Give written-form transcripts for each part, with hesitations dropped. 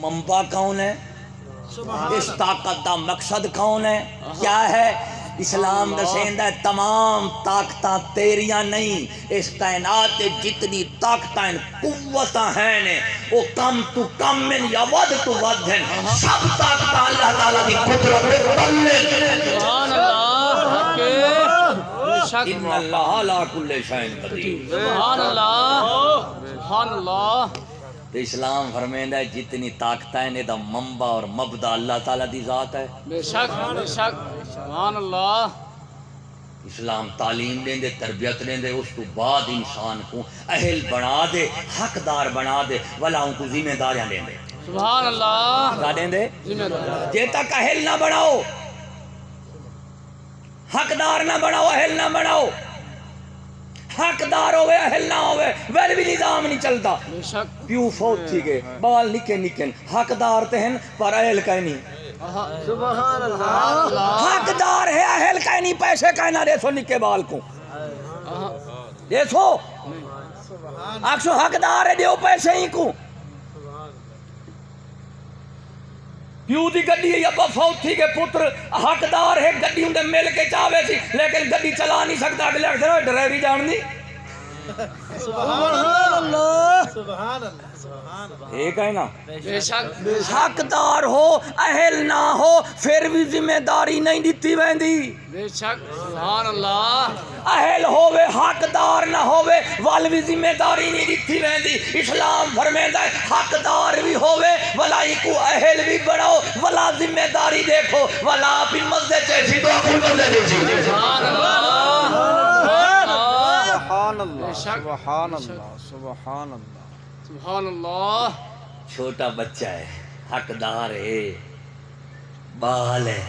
منبع کون ہے؟ اس طاقت دا مقصد کون ہے؟ کیا ہے؟ اسلام دسیندا ہے تمام طاقتاں تیریاں نہیں، اس کائنات جتنی طاقتاں قوتاں ہیں وہ کم تو کم من یا ود تو ود ہیں، سب طاقتاں اللہ تعالیٰ دی قدرت سبحان اللہ ان اللہ علی کل شیء قدیر۔ سبحان اللہ سبحان اللہ۔ تو اسلام فرمیندا ہے جتنی طاقتیں نے دا منبع اور مبدا اللہ تعالیٰ دی ذات ہے۔ بے شک بے شک سبحان اللہ۔ اسلام تعلیم دیں دے، تربیت دیں دے، اس تو بعد انسان کو اہل بنا دے، حقدار بنا دے، ولا ان کو ذمہ داریاں دیں دے۔ سبحان اللہ۔ کیا دیں دے؟ ذمہ دار۔ جے تک اہل نہ بناؤ، حقدار نہ بناؤ، اہل نہ بناؤ، حقدار ہوئے اہل نہ ہوئے ویل بھی نظام نہیں چلتا۔ بے شک پیو فوت تھی گئے، بال نکے نکن، حقدار تہن پر اہل کہیں نہیں۔ سبحان اللہ۔ حقدار ہے اہل کہیں نہیں، پیسے کہیں نہ دیسو نکے بال کو دیسو، اکسو حقدار ہے دیو پیسے ہی کو۔ پیو دی گڈی یا فوت تھی گئے، پتر حقدار ہے گڈی اندے مل کے چاہوے سی، لیکن گڈی چلا نہیں سکتا، اگلے اکثر ڈرائیوری جان دی۔ سبحان اللہ سبحان اللہ سبحان اللہ۔ ایک ہے نا، بے شک حقدار ہو اہل نہ ہو پھر بھی ذمہ داری نہیں دیتی ویندی۔ بے شک سبحان اللہ۔ اہل ہووے حقدار نہ ہووے وال بھی ذمہ داری نہیں دیتی ویندی۔ اسلام فرمیندا ہے حقدار بھی ہووے ولا کو اہل بھی بڑھاؤ، ولا ذمہ داری دیکھو، ولا اپنی مسجد چیسی تو اپنی مسجد چیسی۔ سبحان اللہ سبحان اللہ بے شک سبحان اللہ سبحان اللہ۔ سبحان اللہ۔ چھوٹا بچہ ہے، حقدار ہے، بال ہے،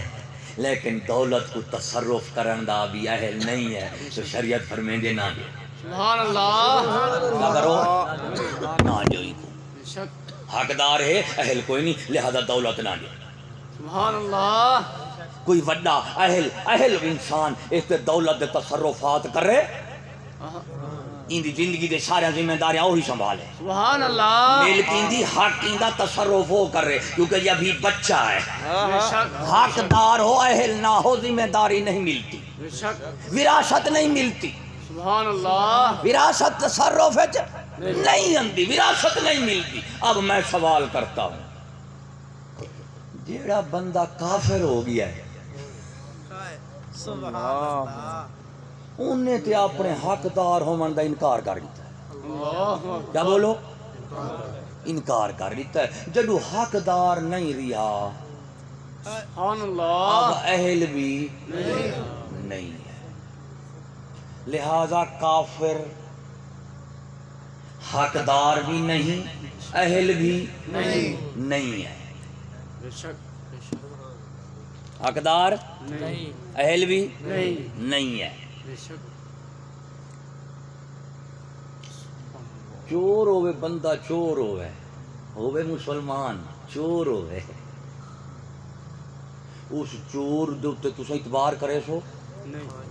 لیکن دولت کو تصرف کرن دا بھی اہل نہیں ہے، تو شریعت فرمیندے نہ دے۔ سبحان اللہ۔ کیا کرو؟ نہ دو ہی کو۔ بے شک حقدار ہے اہل کوئی نہیں، لہذا دولت نہ دے۔ سبحان اللہ۔ کوئی وڈا اہل انسان اس تے دولت دے تصرفات کرے، ان دی زندگی دے سارے ذمہ داریاں وہی سنبھالے، سبحان اللہ۔ ملک ان دی حق ان دا تصرف وہ کرے، کیونکہ یہ ابھی بچہ ہے۔ بے شک حقدار ہو اہل نہ ہو ذمہ داری نہیں ملتی، بے شک وراثت نہیں ملتی، سبحان اللہ۔ وراثت تصرف نہیں آندی، وراثت نہیں ملتی۔ اب میں سوال کرتا ہوں، جیڑا بندہ کافر ہو گیا ہے سبحان اللہ۔ انہیں تے اپنے حقدار ہومن دا انکار کر دیتا ہے۔ اللہ کیا بولو؟ انکار کر دیتا ہے۔ جدو حقدار نہیں رہا سبحان اب اللہ۔ اہل بھی نہیں ہے، لہذا کافر حقدار بھی نہیں، اہل بھی نہیں ہے۔ بے شک بے شک حقدار نہیں اہل بھی نہیں نہیں ہے۔ بے شک چور ہوئے بندہ، چور ہوئے مسلمان، چور ہوئے، اس چور دے تے تسا اعتبار کرے سو؟ نہیں تو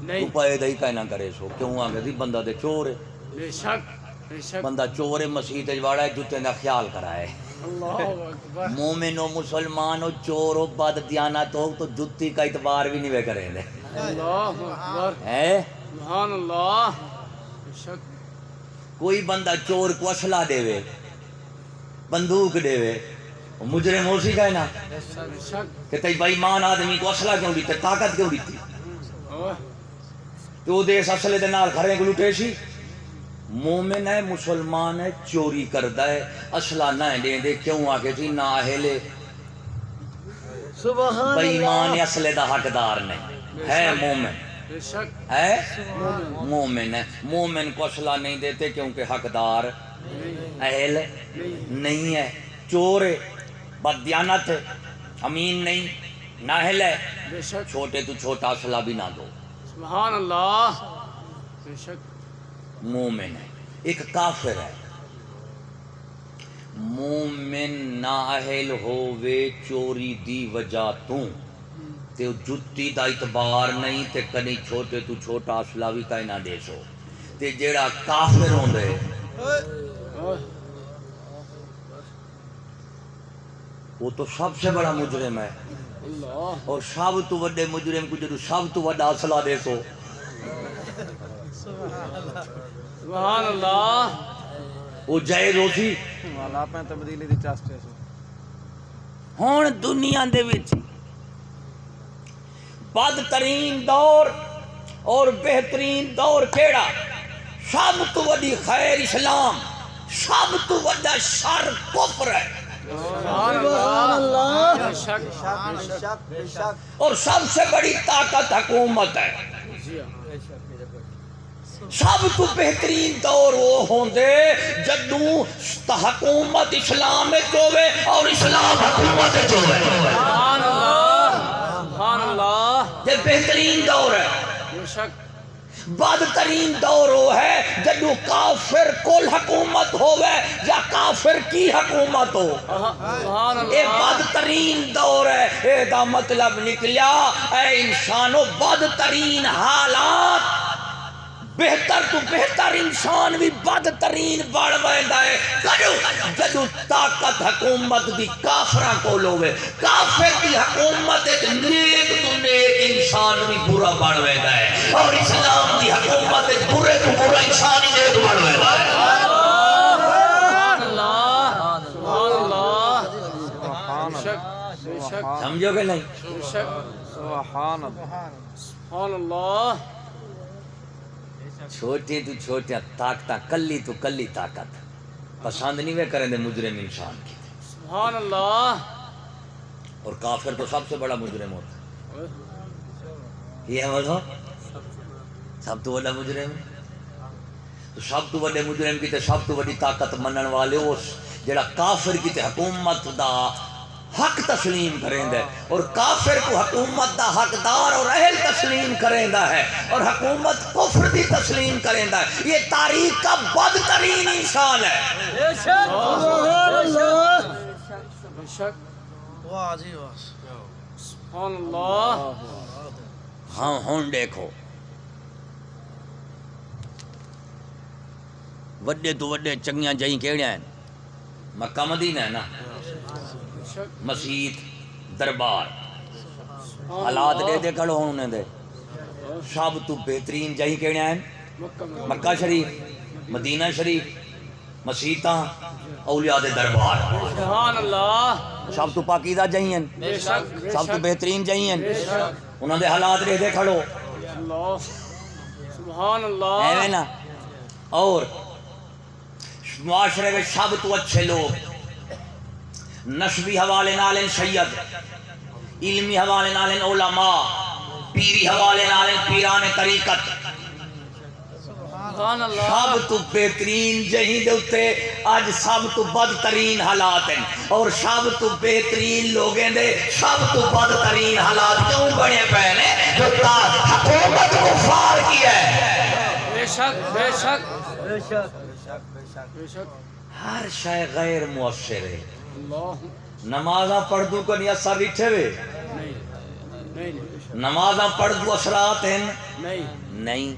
نہیں پیدا ہی کہنا کرے سو، کیوں آگے تھی بندہ دے چور ہے، بے شک بے شک بندہ چور ہے، مسیح تجواڑا ہے، جتے دا خیال کرائے۔ اللہ اکبر۔ مومن ہو، مسلمان ہو، چور ہو، بد دیانت ہو تو جتی کا اعتبار بھی نہیں کریں دے اللہ اکبر۔ ہے۔ سبحان اللہ۔ بے شک کوئی بندہ چور کو اسلحہ دے وے، بندوق دے وے، مجرم ہو سی کہنا بے شک کہ تئی بھائی مان آدمی کو اسلحہ کیوں دیتے، طاقت کیوں دیتی، اوہ، تو دے اس اسلحے دے نال گھریں کو لٹے سی۔ مومن ہے، مسلمان ہے، چوری کردا ہے، اسلحہ نہ دے دے، کیوں آگے تھی نہ اہلے سبحان بے ایمان اسلحے دا حقدار نہیں ہے۔ مومن بے شک ہے، مومن ہے، مومن کو اسلحہ نہیں دیتے کیونکہ حقدار اہل نہیں ہے، چور ہے، بددیانت ہے، امین نہیں، نااہل ہے، بے شک چھوٹے تو چھوٹا اسلحہ بھی نہ دو۔ سبحان اللہ۔ بے شک مومن ہے۔ ایک کافر ہے، مومن نااہل ہووے چوری دی وجہ تو تے جتی دا اعتبار نہیں تے کدی چھوٹے تو چھوٹا اسلحہ بھی کہیں نہ دے سو، تے جیڑا کافر ہوندے اوہ، وہ تو سب سے بڑا مجرم ہے اللہ اور سب تو بڑے مجرم کو جدو سب تو بڑا اصلہ دے سو سبحان اللہ وہ جائز ہو سی والا پہ تبدیلی دی چاسٹے سو ہون دنیا دے وچ بدترین دور اور بہترین دور کیڑا سب تو بڑی خیر اسلام سب تو بڑا شر کفر ہے سبحان اللہ بے شک بے شک اور سب سے بڑی طاقت حکومت ہے جی ہاں سب تو بہترین دور وہ ہوندے جدوں حکومت اسلام وچ ہوے اور اسلام حکومت وچ ہوے سبحان اللہ سبحان اللہ یہ بہترین دور ہے بے شک بدترین دور وہ ہے جدوں کافر کل حکومت ہوے یا کافر کی حکومت ہو سبحان اے اللہ بدترین دور ہے اے دا مطلب نکلیا اے انسانوں بدترین حالات بہتر تو بہتر انسان بھی بدترین بڑھ ویندا ہے کدو جدوں طاقت حکومت دی کافراں کول ہوے کافر دی حکومت وچ نیک تو نیک انسان بھی برا بڑھ ویندا ہے اور اسلام دی حکومت وچ برے تو برا انسان ہی نیک بڑھ ویندا ہے سبحان اللہ سبحان اللہ سبحان بے شک بے شک سمجھو کہ نہیں بے شک سبحان اللہ سبحان اللہ چھوٹی تو چھوٹی طاقتاں کلی تو کلی طاقت پسند نہیں وے کریں دے مجرم انسان کی سبحان اللہ اور کافر تو سب سے بڑا مجرم ہوتا ہے یہ ہے مطلب سب تو بڑا مجرم تو سب تو بڑے مجرم کی تے سب تو بڑی طاقت منن والے اس جڑا کافر کی تے حکومت دا حق تسلیم کریں دے اور کافر کو حکومت دا حقدار اور اہل تسلیم کریں دا ہے اور حکومت کفر دی تسلیم کریں دا ہے یہ تاریخ کا بدترین انسان ہے بے شک واہ جی واہ سبحان اللہ ہاں ہون دیکھو وڈے تو وڈے چنگیاں جائیں کیڑیاں ہیں مکہ مدینہ ہے نا بے شک مسجد دربار حالات دے دے کھڑو ہونے دے سب تو بہترین جائیں کیڑیاں ہیں مکہ میں مکہ شریف مدینہ شریف مسیتاں اولیاء دے دربار سبحان اللہ سب تو پاکیزہ جائیں ہیں بے شک بے سب تو شک بہترین جائیں ہیں بے شک انہوں دے حالات دے دے کھڑو اللہ سبحان اللہ ایویں نا اور معاشرے میں سب تو اچھے لوگ نسبی حوالے نالن سید علمی حوالے نالن علماء پیری حوالے نالن پیران طریقت سبحان اللہ سب تو بہترین جہیں دے اتے آج سب تو بدترین حالات ہیں اور سب تو بہترین لوگیں دے سب تو بدترین حالات کیوں بڑے پہنے جو حکومت کفار کی ہے بے شک بے شک بے شک بے شک بے شک ہر شے غیر مؤثر ہے اللہ نمازاں پڑھ دوں کو نہیں اثر بیٹھے ہوئے نہیں نہیں نمازاں پڑھ دوں اثرات ہیں نہیں نہیں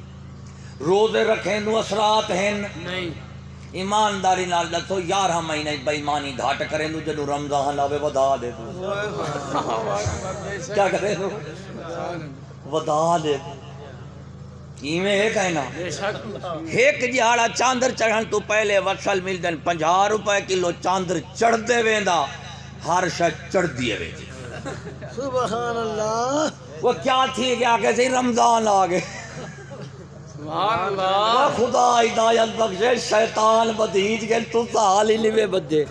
روزے رکھیں دوں اثرات ہیں نہیں ایمانداری نال دسو 11 مہینے بے ایمانی گھاٹ کریں دوں جدو رمضان لاوے ودا دے دوں کیا کریں دوں ودا دے ایویں ہے کہنا بے شک ایک جہاڑا چاندر چڑھن تو پہلے وصل مل دن 50 روپے کلو چاندر چڑھ دے ویندا ہر شے چڑھ دیے ویندی سبحان اللہ وہ کیا تھی کہ آگے سے رمضان آگے سبحان وہ اللہ خدا ہدایت بخشے شیطان بدھیج گئے تو سال ہی نہیں بجے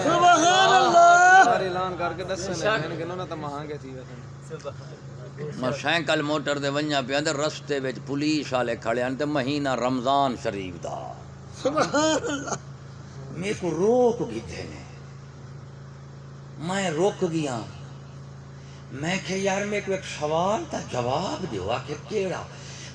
سبحان اللہ اعلان کر کے دس نے کہ نہ تمہاں کے تھی میں سائیکل موٹر دے ونجا پیا تے رستے وچ پولیس والے کھڑے ہیں تے مہینہ رمضان شریف دا سبحان اللہ میرے کو روک گئے نے میں رک گیا میں کہ یار میں کو ایک سوال تا جواب دیو کہ کیڑا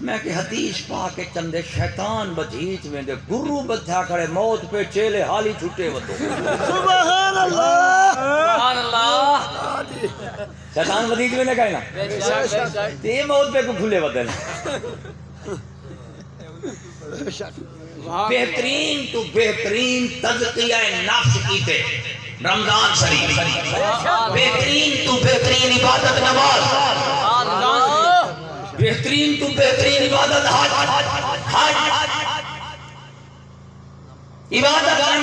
میں کہ حدیث پاک کے چندے شیطان بدھیچ میں دے گرو بدھا کھڑے موت پہ چیلے حالی چھٹے ودو سبحان اللہ سبحان اللہ شیطان بدھیچ میں نے کہا نا بے شک بے شک تے موت پہ کو کھلے ودن بہترین تو بہترین تزکیہ نفس کیتے رمضان شریف بہترین تو بہترین عبادت نماز، بہترین تو بہترین عبادت حج، عبادت نماز